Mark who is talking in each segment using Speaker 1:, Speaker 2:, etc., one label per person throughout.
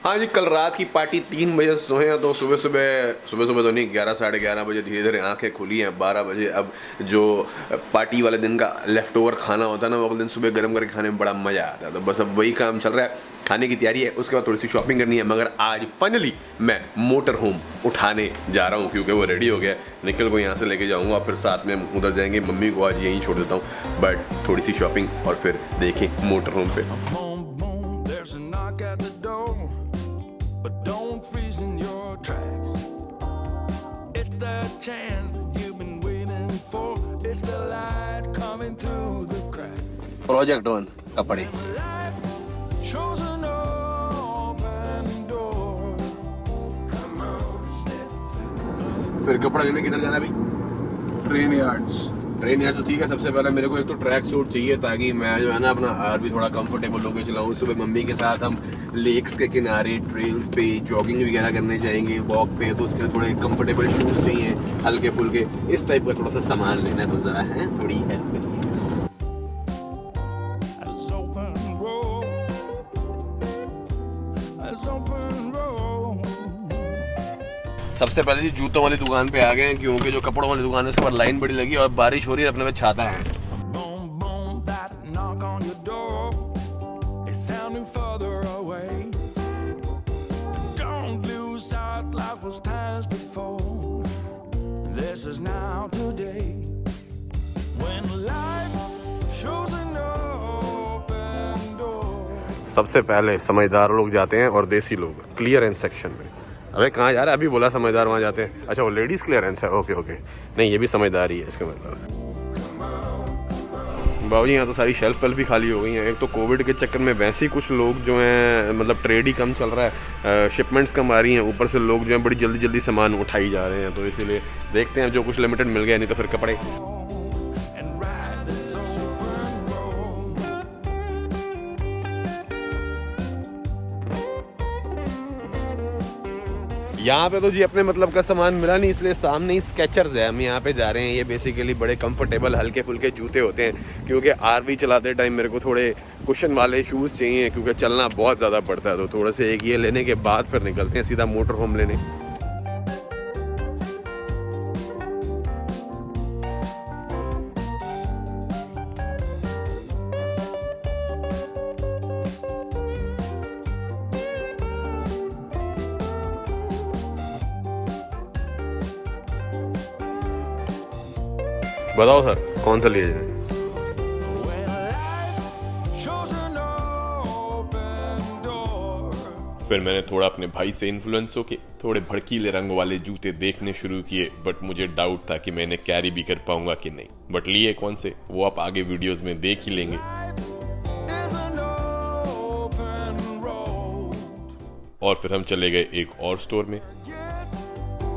Speaker 1: हाँ जी, कल रात की पार्टी 3 बजे सोए हैं तो सुबह सुबह तो नहीं, 11 साढ़े 11 बजे धीरे धीरे आंखें खुली हैं। 12 बजे अब जो पार्टी वाले दिन का लेफ्ट ओवर खाना होता है ना, वो अगले दिन सुबह गर्म करके खाने में बड़ा मज़ा आता है। तो बस अब वही काम चल रहा है, खाने की तैयारी है, उसके बाद थोड़ी सी शॉपिंग करनी है। मगर आज फाइनली मैं मोटर होम उठाने जा रहा हूँ क्योंकि वो रेडी हो गया है। निखिल को यहाँ से लेके जाऊँगा, फिर साथ में उधर जाएंगे। मम्मी को आज यहीं छोड़ देता हूँ, बट थोड़ी सी शॉपिंग और फिर देखें मोटर होम पे।
Speaker 2: But don't freeze in your tracks. It's that chance that you've been waiting for. It's the light coming through the cracks.
Speaker 1: Project one कपड़े।
Speaker 2: Life shows an open door. Come on, step.
Speaker 1: फिर कपड़ा लेने किधर जाना है भाई?
Speaker 3: Train yards
Speaker 1: तो ठीक है। सबसे पहले मेरे को एक तो ट्रैक सूट चाहिए ताकि मैं जो है ना अपना आरवी थोड़ा कंफर्टेबल होकर चलाऊँ। सुबह मम्मी के साथ हम लेक्स के किनारे ट्रेल्स पे जॉगिंग वगैरह करने जाएंगे, वॉक पे, तो उसके लिए थोड़े कंफर्टेबल शूज़ चाहिए, हल्के फुल्के, इस टाइप का थोड़ा सा सामान लेना है। तो ज़रा है थोड़ी हेल्प करिए।
Speaker 2: As open road. As open road.
Speaker 1: सबसे पहले जी जूतों वाली दुकान पे आ गए हैं क्योंकि जो कपड़ों वाली दुकान है उसके बाद लाइन बड़ी लगी और बारिश हो रही है, अपने में छाता है।
Speaker 2: Boom, boom, that knock on your door is sounding further away. Don't lose sight, life was times before. This is now today. When life shows an open door.
Speaker 1: सबसे पहले समझदार लोग जाते हैं और देसी लोग क्लियरेंस सेक्शन में। अबे कहाँ जा रहा है? अभी बोला समझदार वहाँ जाते हैं। अच्छा, वो लेडीज़ क्लियरेंस है। ओके ओके, नहीं ये भी समझदारी है इसका मतलब। बाबूजी यहाँ तो सारी शेल्फ वेल्फ भी खाली हो गई हैं। एक तो कोविड के चक्कर में वैसे ही कुछ लोग जो हैं, मतलब ट्रेड ही कम चल रहा है, शिपमेंट्स कम आ रही हैं, ऊपर से लोग जो हैं बड़ी जल्दी जल्दी सामान उठाई जा रहे हैं। तो इसीलिए देखते हैं जो कुछ लिमिटेड मिल गया, नहीं तो फिर कपड़े।
Speaker 2: And ride this open road.
Speaker 1: यहाँ पे तो जी अपने मतलब का सामान मिला नहीं, इसलिए सामने ही स्केचर्स है, हम यहाँ पे जा रहे हैं। ये बेसिकली बड़े कंफर्टेबल हल्के फुल्के जूते होते हैं क्योंकि आरवी चलाते टाइम मेरे को थोड़े कुशन वाले शूज़ चाहिए क्योंकि चलना बहुत ज़्यादा पड़ता है। तो थोड़े से एक ये लेने के बाद फिर निकलते हैं सीधा मोटर होम लेने। बताओ सर कौन सा लिए जाए?
Speaker 2: When life shows an open door.
Speaker 4: फिर मैंने थोड़ा अपने भाई से इन्फ्लुएंस होके थोड़े भड़कीले रंग वाले जूते देखने शुरू किए, बट मुझे डाउट था कि मैं इन्हें कैरी भी कर पाऊंगा कि नहीं। बट लिए कौन से, वो आप आगे वीडियोस में देख ही लेंगे।
Speaker 2: Is an open road.
Speaker 4: और फिर हम चले गए एक और स्टोर में।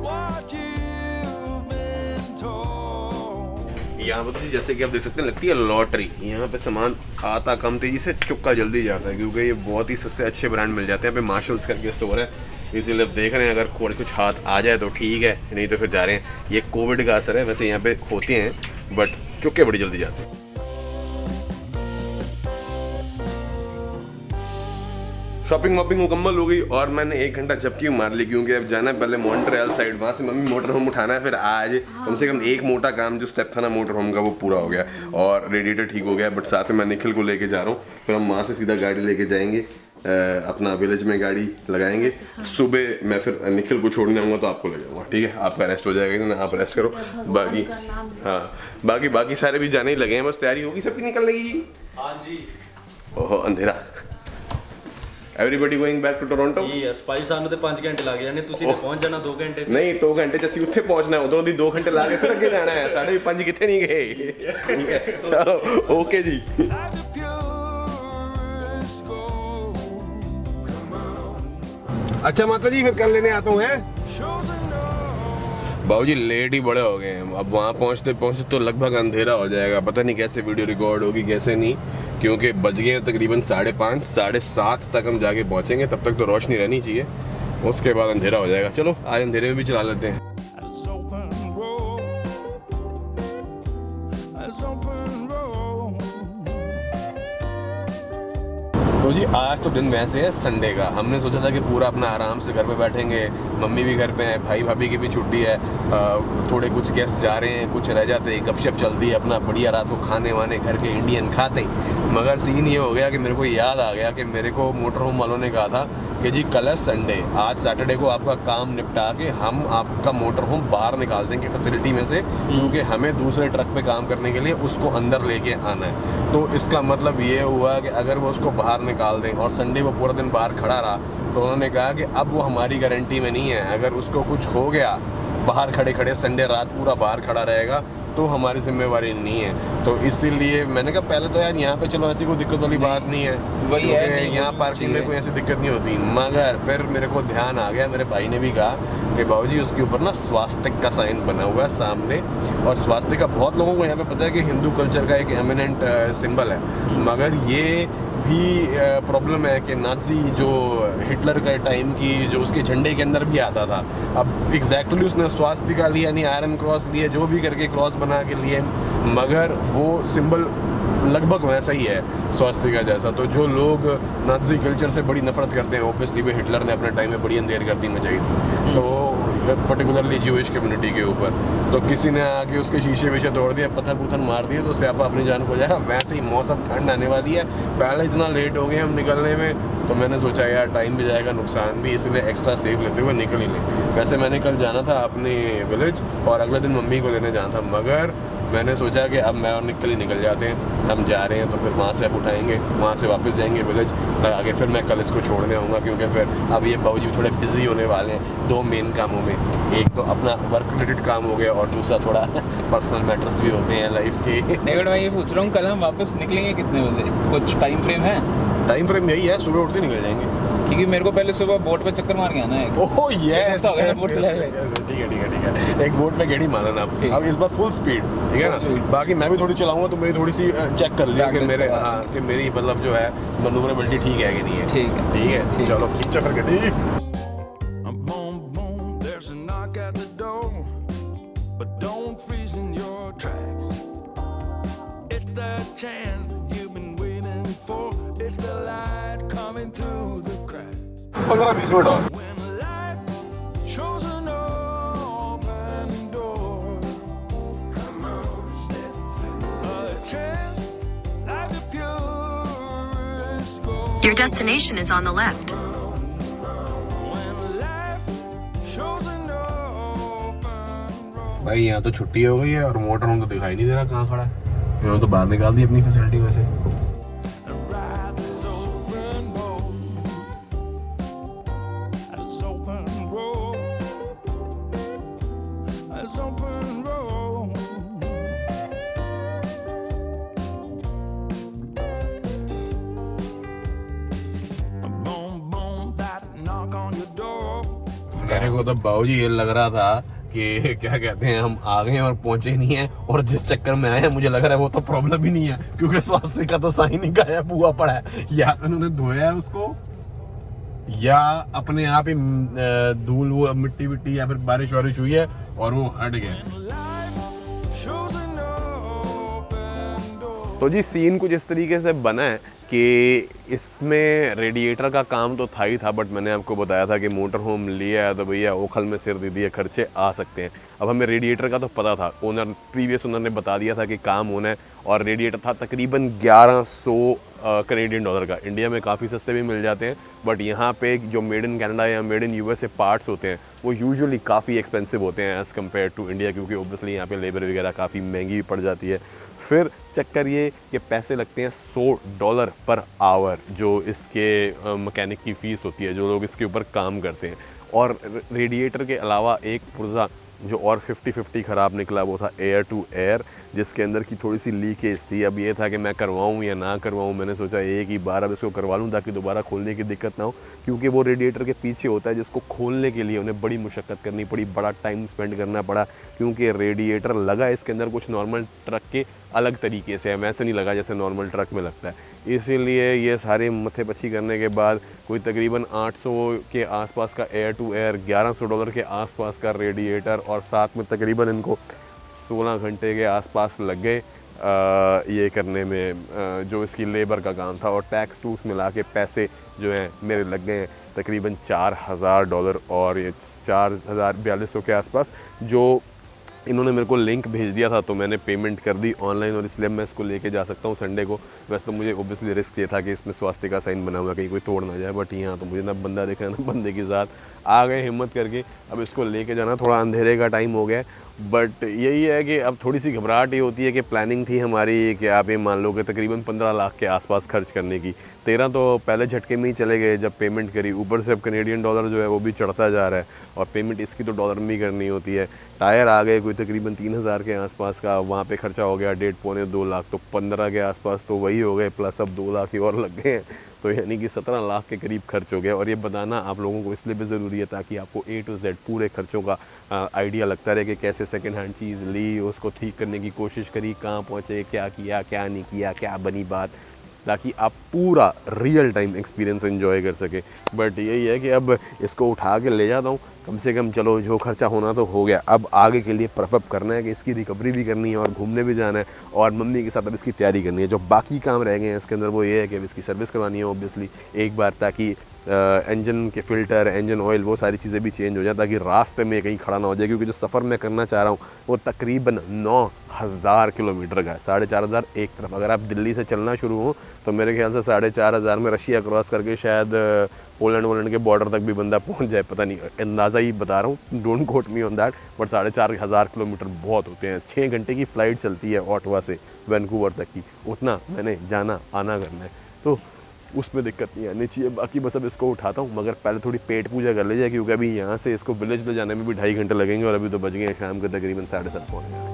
Speaker 2: What you've been told.
Speaker 1: यहाँ पर तो जैसे कि आप देख सकते हैं लगती है लॉटरी। यहाँ पे सामान आता कम तेजी से, चुक्का जल्दी जाता है क्योंकि ये बहुत ही सस्ते अच्छे ब्रांड मिल जाते हैं। यहाँ पे मार्शल्स करके स्टोर है, इसीलिए अब देख रहे हैं अगर कुछ हाथ आ जाए तो ठीक है, नहीं तो फिर जा रहे हैं। ये कोविड का असर है, वैसे यहाँ पे होते हैं बट चुक्के बड़ी जल्दी जाते हैं। शॉपिंग वॉपिंग मुकम्मल हो गई और मैंने 1 घंटा झपकी मार ली क्योंकि अब जाना है पहले मॉन्ट्रियल साइड, वहाँ से मम्मी मोटर होम उठाना है। फिर आज कम से कम एक मोटा काम जो स्टेप था ना मोटर होम का वो पूरा हो गया और रेडिएटर ठीक हो गया। बट साथ में मैं निखिल को लेके जा रहा हूँ, फिर हम वहाँ से सीधा गाड़ी लेके जाएंगे, अपना विलेज में गाड़ी लगाएंगे। सुबह मैं फिर निखिल को छोड़ने आऊँगा तो आपको ले जाऊँगा, ठीक है? आपका रेस्ट हो जाएगा ना, आप रेस्ट करो। बाकी हाँ बाकी सारे भी जाने ही लगे हैं, बस तैयारी होगी सबकी निकलने की।
Speaker 5: हाँ जी।
Speaker 1: ओहो अंधेरा। Everybody going back to Toronto?
Speaker 5: Yes, भाई सानू ते 5 घंटे लग जाने, तुसी ते पहुंच जाना 2 घंटे।
Speaker 1: नहीं 2 घंटे च ਅਸੀਂ ਉੱਥੇ ਪਹੁੰਚਣਾ, ਉਦੋਂ ਦੀ 2 ਘੰਟੇ ਲਾ ਕੇ ਫਿਰ ਅੱਗੇ ਜਾਣਾ ਹੈ। ਸਾਡੇ ਵੀ 5 ਕਿੱਥੇ ਨਹੀਂ ਗਏ, ਠੀਕ ਹੈ? ਚਲੋ ਓਕੇ ਜੀ।
Speaker 2: Like the purest gold. Come on.
Speaker 1: अच्छा माता जी फिर कल लेने आता हूँ, हैं?
Speaker 2: Shows an open.
Speaker 1: बाबूजी लेट ही बड़े हो गए हैं, अब वहाँ पहुँचते पहुँचते तो लगभग अंधेरा हो जाएगा। पता नहीं कैसे वीडियो रिकॉर्ड होगी कैसे नहीं, क्योंकि बज गए हैं तकरीबन 5:30, 7:30 तक हम जाके पहुँचेंगे। तब तक तो रोशनी रहनी चाहिए, उसके बाद अंधेरा हो जाएगा। चलो आज अंधेरे में भी चला लेते हैं।
Speaker 2: As open road. As open road.
Speaker 1: तो जी आज तो दिन वैसे है संडे का, हमने सोचा था कि पूरा अपना आराम से घर पे बैठेंगे, मम्मी भी घर पे है, भाई भाभी की भी छुट्टी है, थोड़े कुछ गेस्ट जा रहे हैं, कुछ रह जाते हैं, गपशप चलती है, अपना बढ़िया रात को खाने वाने घर के इंडियन खाते ही। मगर सीन ये हो गया कि मेरे को याद आ गया कि मेरे को मोटर होम वालों ने कहा था कि जी कल है संडे, आज सैटरडे को आपका काम निपटा के हम आपका मोटर होम बाहर निकाल देंगे फैसिलिटी में से, क्योंकि हमें दूसरे ट्रक पे काम करने के लिए उसको अंदर लेके आना है। तो इसका मतलब ये हुआ कि अगर वो उसको बाहर निकाल दें और संडे वो पूरा दिन बाहर खड़ा रहा, तो उन्होंने कहा कि अब वो हमारी गारंटी में नहीं है, अगर उसको कुछ हो गया बाहर खड़े खड़े संडे रात पूरा बाहर खड़ा रहेगा तो हमारी जिम्मेवारी नहीं है। तो इसीलिए मैंने कहा पहले तो यार यहाँ पे चलो ऐसी कोई दिक्कत वाली बात नहीं है,
Speaker 3: वही है,
Speaker 1: क्योंकि यहाँ पार्किंग में कोई ऐसी दिक्कत नहीं होती। मगर फिर मेरे को ध्यान आ गया, मेरे भाई ने भी कहा कि बाबूजी उसके ऊपर ना स्वास्तिक का साइन बना हुआ है सामने, और स्वास्तिक का बहुत लोगों को यहाँ पे पता है कि हिंदू कल्चर का एक एमिनेंट सिंबल है, मगर ये भी प्रॉब्लम है कि नाज़ी जो हिटलर के टाइम की जो उसके झंडे के अंदर भी आता था, अब एग्जैक्टली उसने स्वास्तिका लिया नहीं, आयरन क्रॉस लिए, जो भी करके क्रॉस बना के लिए, मगर वो सिंबल लगभग वैसा ही है स्वास्तिका जैसा। तो जो लोग नाज़ी कल्चर से बड़ी नफरत करते हैं, ऑब्वियसली भी हिटलर ने अपने टाइम में बड़ी अंधेरगर्दी मचाई थी, तो पर्टिकुलरली ज्यूइश कम्युनिटी के ऊपर, तो किसी ने आके उसके शीशे वीशे तोड़ दिए, पत्थर पुत्थर मार दिए, तो स्यापा अपनी जान को जाएगा। वैसे ही मौसम ठंड आने वाली है, पहले इतना लेट हो गए हम निकलने में, तो मैंने सोचा यार टाइम भी जाएगा, नुकसान भी, इसलिए एक्स्ट्रा सेफ लेते हुए निकल ही लें। वैसे मैंने कल जाना था अपने विलेज और अगले दिन मम्मी को लेने जाना था, मगर मैंने सोचा कि अब मैं और निकल जाते हैं, हम जा रहे हैं तो फिर वहाँ से अब उठाएंगे, वहाँ से वापस जाएंगे विलेज लगा के, फिर मैं कल इसको छोड़ने आऊँगा, क्योंकि फिर अब ये बाबूजी थोड़े बिजी होने वाले हैं दो मेन कामों में, एक तो अपना वर्क रिलेटेड काम हो गया और दूसरा थोड़ा पर्सनल मैटर्स भी होते हैं लाइफ के।
Speaker 3: नहीं मैं ये पूछ रहा हूँ कल हम वापस निकलेंगे कितने बजे, कुछ टाइम फ्रेम है?
Speaker 1: टाइम फ्रेम यही है, सुबह उठते निकल जाएंगे,
Speaker 3: क्योंकि मेरे को पहले सुबह बोट पे चक्कर मार के आना है।
Speaker 1: ओह यस,
Speaker 3: हो गया बोट चला ले।
Speaker 1: ठीक है, एक बोट में गेड़ी मारना ना अब इस बार फुल स्पीड, ठीक है ना। बाकी मैं भी थोड़ी चलाऊंगा तो मेरी थोड़ी सी चेक कर लिया कि मेरे कि मेरी मतलब जो है मनूवरेबिलिटी ठीक है कि नहीं है। ठीक है, चलो खींचो फिर गड्डी।
Speaker 2: Boom, boom, there's a knock at the door. But don't freeze in your tracks. It's that chance that you've been waiting for. It's the light coming through the cracks.
Speaker 1: 15-20 minute और।
Speaker 2: When life shows an open door, come on, step through. A chance like the purest gold.
Speaker 6: Your destination is on the left.
Speaker 1: भाई यहाँ तो छुट्टी हो गई है और motor home तो दिखाई नहीं दे रहा कहाँ खड़ा है, इन्होंने तो बाहर निकाल दी अपनी फैसिलिटी में से। मेरे को तो बाबूजी ये लग रहा था कि क्या कहते हैं हम आ गए और पहुंचे नहीं है, और जिस चक्कर में आए हैं मुझे लग रहा है वो तो प्रॉब्लम ही नहीं है, क्योंकि स्वास्थ्य का तो साइन ही गायब हुआ पड़ा है, या तो उन्होंने धोया है उसको या अपने आप ही धूल वो मिट्टी विट्टी या फिर बारिश वारिश हुई है और वो हट गया। तो जी सीन कुछ इस तरीके से बना है कि इसमें रेडिएटर का काम तो था ही था, बट मैंने आपको बताया था कि मोटर होम लिया है तो भैया ओखल में सिर दे दिए, खर्चे आ सकते हैं। अब हमें रेडिएटर का तो पता था, प्रीवियस ओनर ने बता दिया था कि काम होना है, और रेडिएटर था तकरीबन 1100 कैनेडियन डॉलर का। इंडिया में काफ़ी सस्ते भी मिल जाते हैं, बट यहाँ पे जो मेड इन कनाडा या मेड इन यूएसए पार्ट्स होते हैं वो यूजुअली काफ़ी एक्सपेंसिव होते हैं एज़ कम्पेयर टू इंडिया, क्योंकि ओब्वियसली यहाँ पे लेबर वगैरह काफ़ी महंगी भी पड़ जाती है। फिर चक्कर ये कि पैसे लगते हैं $100 पर आवर, जो इसके मैकेनिक की फ़ीस होती है, जो लोग इसके ऊपर काम करते हैं। और रेडिएटर के अलावा एक पुर्जा जो और 50-50 ख़राब निकला वो था एयर टू एयर, जिसके अंदर की थोड़ी सी लीकेज थी। अब ये था कि मैं करवाऊँ या ना करवाऊँ, मैंने सोचा एक ही बार अब इसको करवा लूँ ताकि दोबारा खोलने की दिक्कत ना हो, क्योंकि वो रेडिएटर के पीछे होता है जिसको खोलने के लिए उन्हें बड़ी मुशक्क़त करनी पड़ी, बड़ा टाइम स्पेंड करना पड़ा, क्योंकि रेडिएटर लगा इसके अंदर कुछ नॉर्मल ट्रक के अलग तरीके से है, वैसे नहीं लगा जैसे नॉर्मल ट्रक में लगता है। इसीलिए ये सारे मथे पच्ची करने के बाद कोई तकरीबन 800 के आसपास का एयर टू एयर, $1100 के आसपास का रेडिएटर, और साथ में तकरीबन इनको 16 घंटे के आसपास लग गए ये करने में जो इसकी लेबर का काम था और टैक्स टूक्स मिला के पैसे जो हैं मेरे लग गए हैं तकरीबन $4,000 और ये 4,4200 के आसपास। जो इन्होंने मेरे को लिंक भेज दिया था तो मैंने पेमेंट कर दी ऑनलाइन और इसलिए मैं इसको लेके जा सकता हूँ संडे को। वैसे तो मुझे ओब्वियसली रिस्क ये था कि इसमें स्वास्थ्य का साइन बना हुआ कहीं कोई तोड़ ना जाए, बट यहाँ तो मुझे ना बंदा देखा ना बंदे के साथ आ गए हिम्मत करके। अब इसको लेके जाना, थोड़ा अंधेरे का टाइम हो गया, बट यही है कि अब थोड़ी सी घबराहट ये होती है कि प्लानिंग थी हमारी कि आप ये मान लो कि तकरीबन 15 लाख के आसपास खर्च करने की। 13 तो पहले झटके में ही चले गए जब पेमेंट करी, ऊपर से अब कनेडियन डॉलर जो है वो भी चढ़ता जा रहा है और पेमेंट इसकी तो डॉलर में ही करनी होती है। टायर आ गए कोई तकरीबन 3,000 के आसपास का, वहाँ पे खर्चा हो गया 1.5-2 लाख, तो 15 के आसपास तो वही हो गए, प्लस अब 2 लाख ही और लग गए हैं, तो यानी कि 17 लाख के करीब खर्च हो गया। और ये बताना आप लोगों को इसलिए भी ज़रूरी है ताकि आपको A to Z पूरे खर्चों का आइडिया लगता रहे कि कैसे सेकंड हैंड चीज़ ली, उसको ठीक करने की कोशिश करी, कहाँ पहुँचे, क्या किया, क्या नहीं किया, क्या बनी बात, ताकि आप पूरा रियल टाइम एक्सपीरियंस एंजॉय कर सके। बट यही है कि अब इसको उठा के ले जाता हूँ, कम से कम चलो जो खर्चा होना तो हो गया। अब आगे के लिए प्रेप करना है कि इसकी रिकवरी भी करनी है और घूमने भी जाना है और मम्मी के साथ अब इसकी तैयारी करनी है। जो बाकी काम रह गए हैं इसके अंदर वो ये है कि अब इसकी सर्विस करवानी है ऑब्वियसली एक बार, ताकि इंजन के फ़िल्टर, इंजन ऑयल, वो सारी चीज़ें भी चेंज हो जाए ताकि रास्ते में कहीं खड़ा ना हो जाए, क्योंकि जो सफ़र मैं करना चाह रहा हूँ वो तकरीबन 9,000 किलोमीटर का है, 4,500 एक तरफ। अगर आप दिल्ली से चलना शुरू हो तो मेरे ख्याल से 4,500 में रशिया क्रॉस करके शायद पोलैंड के बॉर्डर तक भी बंदा पहुंच जाए, पता नहीं, अंदाज़ा ही बता रहा हूँ, don't quote me on that, but 4,500 kilometre बहुत होते हैं। 6 घंटे की फ़्लाइट चलती है ऑटवा से वैंकूवर तक की, उतना मैंने जाना आना करना है, तो उसमें दिक्कत नहीं आनी चाहिए। बाकी बस अब इसको उठाता हूँ, मगर पहले थोड़ी पेट पूजा कर ले जाए, क्योंकि अभी यहाँ से इसको विलेज में जाने में भी 2.5 घंटे लगेंगे और अभी तो बज गए हैं शाम के तकरीबन 7:30 पौने।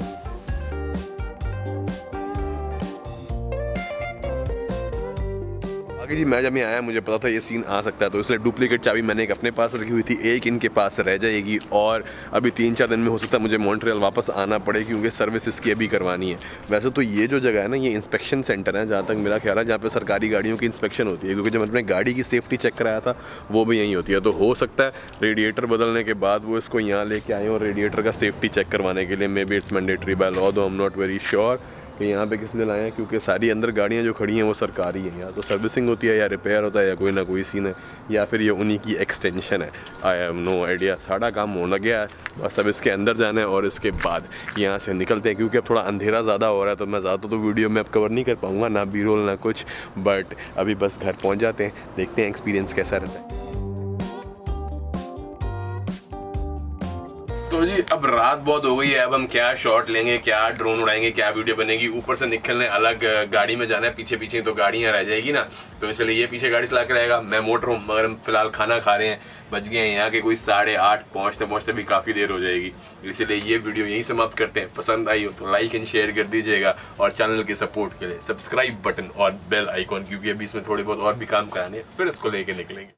Speaker 1: आगे जी मैं जब यहाँ आया मुझे पता था ये सीन आ सकता है, तो इसलिए डुप्लीकेट चाबी मैंने एक अपने पास रखी हुई थी, एक इनके पास रह जाएगी और अभी 3-4 दिन में हो सकता है मुझे मॉन्ट्रियल वापस आना पड़े क्योंकि सर्विस इसकी अभी करवानी है। वैसे तो ये जो जगह है ना ये इंस्पेक्शन सेंटर है जहाँ तक मेरा ख्याल है, जहाँ पे सरकारी गाड़ियों की इंस्पेक्शन होती है, क्योंकि जब अपने गाड़ी की सेफ्टी चेक कराया था वो भी यहीं होती है। तो हो सकता है रेडिएटर बदलने के बाद वो इसको यहाँ लेके आए और रेडिएटर का सेफ्टी चेक करवाने के लिए, maybe it's mandatory by law, though I am not very sure कि यहाँ पे किस लिए लाए हैं, क्योंकि सारी अंदर गाड़ियाँ जो खड़ी हैं वो सरकारी हैं, या तो सर्विसिंग होती है या रिपेयर होता है या कोई ना कोई सीन है, या फिर ये उन्हीं की एक्सटेंशन है। I have no idea. सारा काम होना गया है, बस अब इसके अंदर जाना है और इसके बाद यहाँ से निकलते हैं, क्योंकि अब थोड़ा अंधेरा ज़्यादा हो रहा है तो मैं ज़्यादा तो वीडियो में अब कवर नहीं कर पाऊँगा, ना बी रोल ना कुछ, बट अभी बस घर पहुँच जाते हैं, देखते हैं एक्सपीरियंस कैसा रहता है। तो जी अब रात बहुत हो गई है, अब हम क्या शॉट लेंगे, क्या ड्रोन उड़ाएंगे, क्या वीडियो बनेगी, ऊपर से निकलने अलग गाड़ी में जाना है, पीछे पीछे तो गाड़ियां रह जाएगी ना, तो इसलिए ये पीछे गाड़ी चला के रहेगा, मैं मोटर हूँ, मगर हम फिलहाल खाना खा रहे हैं, बज गए हैं यहाँ के कोई 8:30, पहुँचते पहुँचते भी काफ़ी देर हो जाएगी, इसलिए ये वीडियो यहीं समाप्त करते हैं। पसंद आई हो तो लाइक एंड शेयर कर दीजिएगा और चैनल के सपोर्ट के लिए सब्सक्राइब बटन और बेल आइकॉन, क्योंकि अभी इसमें थोड़े बहुत और भी काम कराने हैं, फिर इसको लेके निकलेंगे।